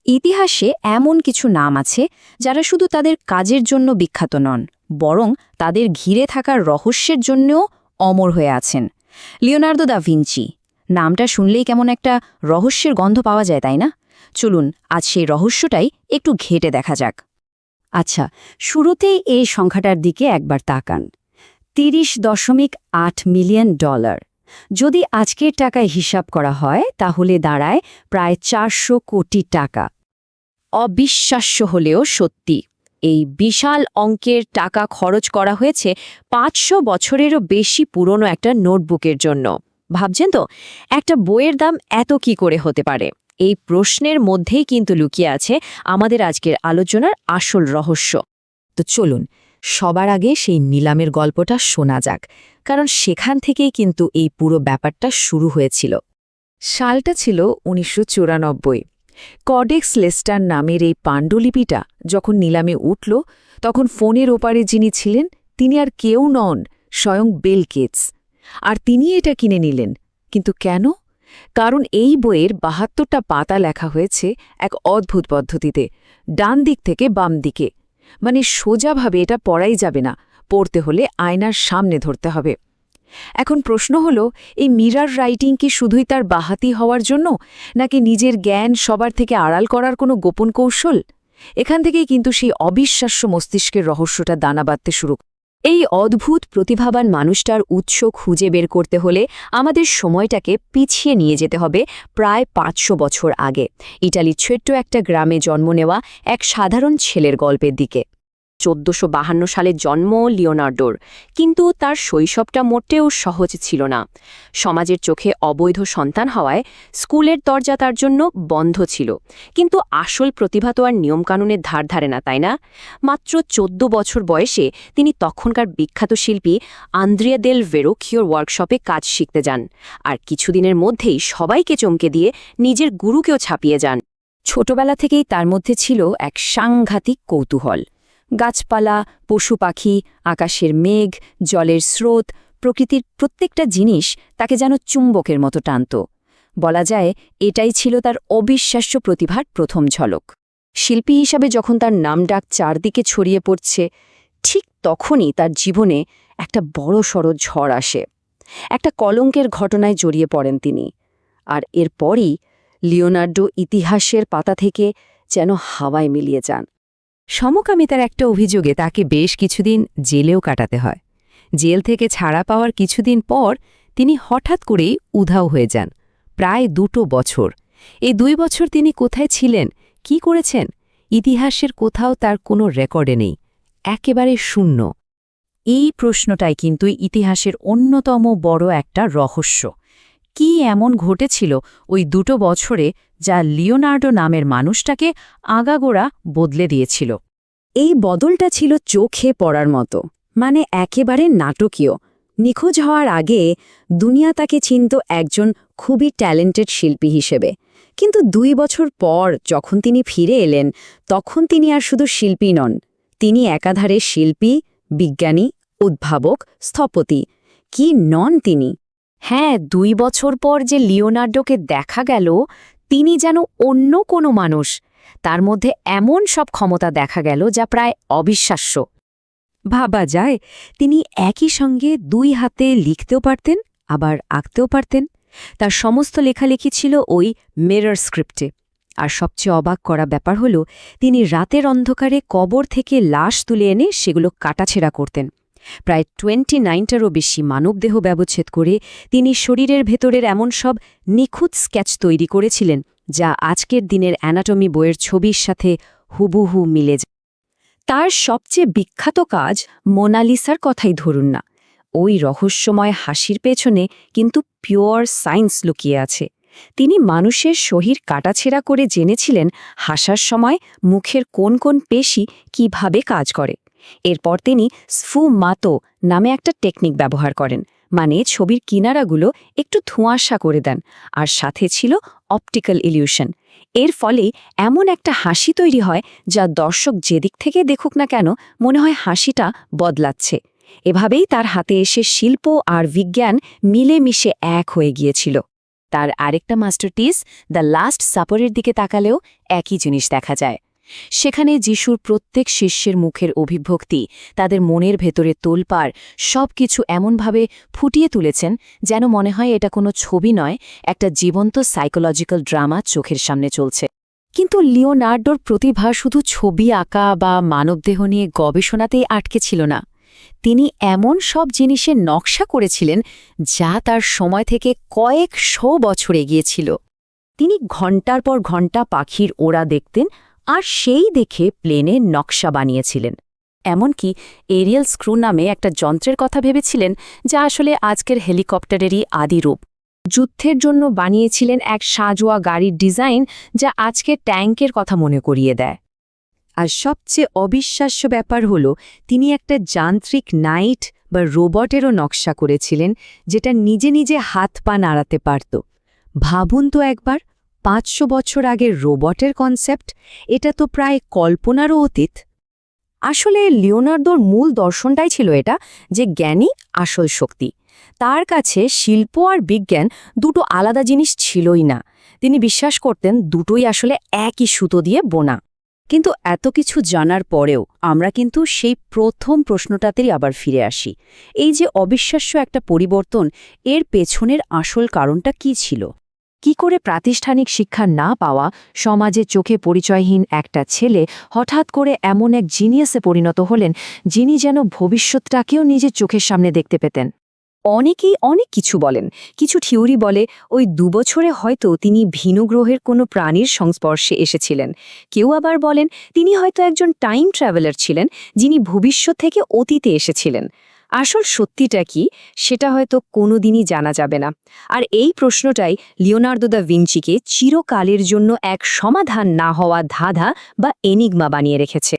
ইতিহাসে এমন কিছু নাম আছে যারা শুধু তাদের কাজের জন্য বিখ্যাত নন, বরং তাদের ঘিরে থাকার রহস্যের জন্যও অমর হয়ে আছেন। লিওনার্দো দা ভিঞ্চি নামটা শুনলেই কেমন একটা রহস্যের গন্ধ পাওয়া যায়, তাই না? চলুন আজ সেই রহস্যটাই একটু ঘেঁটে দেখা যাক। আচ্ছা, শুরুতেই এই সংখ্যাটার দিকে একবার তাকান। 30.8 মিলিয়ন ডলার। যদি আজকের টাকায় হিসাব করা হয় তাহলে দাঁড়ায় প্রায় 400 কোটি টাকা। অবিশ্বাস্য হলেও সত্যি, এই বিশাল অঙ্কের টাকা খরচ করা হয়েছে 500 বছরেরও বেশি পুরনো একটা নোটবুকের জন্য। ভাবছেন তো, একটা বইয়ের দাম এত কি করে হতে পারে? এই প্রশ্নের মধ্যেই কিন্তু লুকিয়ে আছে আমাদের আজকের আলোচনার আসল রহস্য। তো চলুন সবার আগে সেই নিলামের গল্পটা শোনা যাক, কারণ সেখান থেকেই কিন্তু এই পুরো ব্যাপারটা শুরু হয়েছিল। সালটা ছিল 1994। কডেক্স লেস্টার নামের এই পাণ্ডুলিপিটা যখন নিলামে উঠল, তখন ফোনের ওপারে যিনি ছিলেন তিনি আর কেউ নন, স্বয়ং বিল গেটস। আর তিনি এটা কিনে নিলেন। কিন্তু কেন? কারণ এই বইয়ের 72টা পাতা লেখা হয়েছে এক অদ্ভুত পদ্ধতিতে, ডান দিক থেকে বাম দিকে। মানে সোজাভাবে এটা পড়াই যাবে না, পড়তে হলে আয়নার সামনে ধরতে হবে। এখন প্রশ্ন হলো, এই মিরার রাইটিং কি শুধুই তার বাহাতি হওয়ার জন্য, নাকি নিজের জ্ঞান সবার থেকে আড়াল করার কোনো গোপন কৌশল? এখান থেকেই কিন্তু সেই অবিশ্বাস্য মস্তিষ্কের রহস্যটা দানা বাঁধতে শুরু। এই অদ্ভুত প্রতিভাবান মানুষটার উৎস খুঁজে বের করতে হলে আমাদের সময়টাকে পিছিয়ে নিয়ে যেতে হবে প্রায় 500 বছর আগে, ইটালির ছোট্ট একটা গ্রামে জন্ম নেওয়া এক সাধারণ ছেলের গল্পের দিকে। 1452 সালে জন্ম লিওনার্দোর, কিন্তু তার শৈশবটা মোটেও সহজ ছিল না। সমাজের চোখে অবৈধ সন্তান হওয়ায় স্কুলের দরজা তার জন্য বন্ধ ছিল। কিন্তু আসল প্রতিভা তো আর নিয়মকানুনের ধার ধারে না, তাই না? মাত্র 14 বছর বয়সে তিনি তখনকার বিখ্যাত শিল্পী আন্দ্রিয়া দেল ভেরোকিওর ওয়ার্কশপে কাজ শিখতে যান, আর কিছুদিনের মধ্যেই সবাইকে চমকে দিয়ে নিজের গুরুকেও ছাপিয়ে যান। ছোটবেলা থেকেই তার মধ্যে ছিল এক সাংঘাতিক কৌতূহল। গাছপালা, পশু পাখি, আকাশের মেঘ, জলের স্রোত, প্রকৃতির প্রত্যেকটা জিনিস তাকে যেন চুম্বকের মতো টানত। বলা যায় এটাই ছিল তার অবিশ্বাস্য প্রতিভার প্রথম ঝলক। শিল্পী হিসাবে যখন তার নামডাক চারদিকে ছড়িয়ে পড়ছে, ঠিক তখনই তার জীবনে একটা বড়সড় ঝড় আসে। একটা কলঙ্কের ঘটনায় জড়িয়ে পড়েন তিনি। আর এরপরই লিওনার্দো ইতিহাসের পাতা থেকে যেন হাওয়ায় মিলিয়ে যান। সমকামিতার একটা অভিযোগে তাকে বেশ কিছুদিন জেলেও কাটাতে হয়। জেল থেকে ছাড়া পাওয়ার কিছুদিন পর তিনি হঠাৎ করেই উধাও হয়ে যান, প্রায় 2 বছর। এই 2 বছর তিনি কোথায় ছিলেন, কি করেছেন? ইতিহাসের কোথাও তার কোনো রেকর্ডে নেই, একেবারে শূন্য। এই প্রশ্নটাই কিন্তু ইতিহাসের অন্যতম বড় একটা রহস্য। কি এমন ঘটেছিল ওই 2 বছরে যা লিওনার্দো নামের মানুষটাকে আগাগোড়া বদলে দিয়েছিল? এই বদলটা ছিল চোখে পড়ার মতো, মানে একেবারে নাটকীয়। নিখোঁজ হওয়ার আগে দুনিয়া তাকে চিনত একজন খুবই ট্যালেন্টেড শিল্পী হিসেবে। কিন্তু 2 বছর পর যখন তিনি ফিরে এলেন, তখন তিনি আর শুধু শিল্পী নন, তিনি একাধারে শিল্পী, বিজ্ঞানী, উদ্ভাবক, স্থপতি। কি নন তিনি? হ্যাঁ, 2 বছর পর যে লিওনার্দোকে দেখা গেল, তিনি যেন অন্য কোনো মানুষ। তার মধ্যে এমন সব ক্ষমতা দেখা গেল যা প্রায় অবিশ্বাস্য। ভাবা যায়, তিনি একই সঙ্গে 2 হাতে লিখতেও পারতেন, আবার আঁকতেও পারতেন। তার সমস্ত লেখালেখি ছিল ওই মিরর স্ক্রিপ্টে। আর সবচেয়ে অবাক করা ব্যাপার হল, তিনি রাতের অন্ধকারে কবর থেকে লাশ তুলে এনে সেগুলো কাটাছেঁড়া করতেন। প্রায় 29টারও বেশি মানবদেহ ব্যবচ্ছেদ করে তিনি শরীরের ভেতরের এমন সব নিখুঁত স্কেচ তৈরি করেছিলেন যা আজকের দিনের অ্যানাটমি বইয়ের ছবির সাথে হুবহু মিলে যায়। তার সবচেয়ে বিখ্যাত কাজ মোনালিসার কথাই ধরুন না। ওই রহস্যময় হাসির পেছনে কিন্তু পিওর সায়েন্স লুকিয়ে আছে। তিনি মানুষের শরীর কাটাছেঁড়া করে জেনেছিলেন হাসার সময় মুখের কোন কোন পেশি কিভাবে কাজ করে। এরপর তিনি স্ফুমাতো নামে একটা টেকনিক ব্যবহার করেন, মানে ছবির কিনারাগুলো একটু ধোঁয়াশা করে দেন, আর সাথে ছিল অপটিক্যাল ইলিউশন। এর ফলে এমন একটা হাসি তৈরি হয় যা দর্শক যেদিক থেকে দেখুক না কেন মনে হয় হাসিটা বদলাচ্ছে। এভাবেই তার হাতে এসে শিল্প আর বিজ্ঞান মিলেমিশে এক হয়ে গিয়েছিল। তার আরেকটা মাস্টারপিস দ্য লাস্ট সাপারের দিকে তাকালেও একই জিনিস দেখা যায়। সেখানে যিশুর প্রত্যেক শিষ্যের মুখের অভিভক্তি, তাদের মনের ভেতরে তোলপাড়, সবকিছু এমনভাবে ফুটিয়ে তুলেছেন যেন মনে হয় এটা কোনো ছবি নয়, একটা জীবন্ত সাইকোলজিক্যাল ড্রামা চোখের সামনে চলছে। কিন্তু লিওনার্ডোর প্রতিভা শুধু ছবি আঁকা বা মানবদেহ নিয়ে গবেষণাতেই আটকে ছিল না। তিনি এমন সব জিনিসের নকশা করেছিলেন যা তার সময় থেকে কয়েকশো বছর এগিয়েছিল। তিনি ঘণ্টার পর ঘণ্টা পাখির ওড়া দেখতেন আর সেই দেখে প্লেনের নকশা বানিয়েছিলেন। এমনকি এরিয়াল স্ক্রু নামে একটা যন্ত্রের কথা ভেবেছিলেন, যা আসলে আজকের হেলিকপ্টারেরই আদি রূপ। যুদ্ধের জন্য বানিয়েছিলেন এক সাঁজোয়া গাড়ির ডিজাইন, যা আজকে ট্যাঙ্কের কথা মনে করিয়ে দেয়। আর সবচেয়ে অবিশ্বাস্য ব্যাপার হল, তিনি একটা যান্ত্রিক নাইট বা রোবটেরও নকশা করেছিলেন, যেটা নিজে নিজে হাত পা নাড়াতে পারত। ভাবুন তো একবার, 500 বছর আগের রোবটের কনসেপ্ট, এটা তো প্রায় কল্পনারও অতীত। আসলে লিওনার্দোর মূল দর্শনটাই ছিল এটা, যে জ্ঞানই আসল শক্তি। তার কাছে শিল্প আর বিজ্ঞান দুটো আলাদা জিনিস ছিলই না। তিনি বিশ্বাস করতেন দুটোই আসলে একই সুতো দিয়ে বোনা। কিন্তু এত কিছু জানার পরেও আমরা কিন্তু সেই প্রথম প্রশ্নটাতেই আবার ফিরে আসি। এই যে অবিশ্বাস্য একটা পরিবর্তন, এর পেছনের আসল কারণটা কী ছিল? কি করে প্রাতিষ্ঠানিক শিক্ষা না পাওয়া, সমাজে চোখে পরিচয়হীন একটা ছেলে হঠাৎ করে এমন এক জিনিয়াসে পরিণত হলেন, যিনি যেন ভবিষ্যৎটাকেও নিজের চোখের সামনে দেখতে পেতেন? অনেকেই অনেক কিছু বলেন। কিছু থিওরি বলে ওই 2 বছরে হয়তো তিনি ভিন্ন গ্রহের কোনো প্রাণীর সংস্পর্শে এসেছিলেন। কেউ আবার বলেন তিনি হয়তো একজন টাইম ট্রাভেলার ছিলেন, যিনি ভবিষ্যৎ থেকে অতীতে এসেছিলেন। আসল সত্যিটা কি, সেটা হয়তো কোনোদিনই জানা যাবে না। আর এই প্রশ্নটাই লিওনার্দো দা ভিঞ্চিকে চিরকালের জন্য এক সমাধান না হওয়া ধাঁধা বা এনিগমা বানিয়ে রেখেছে।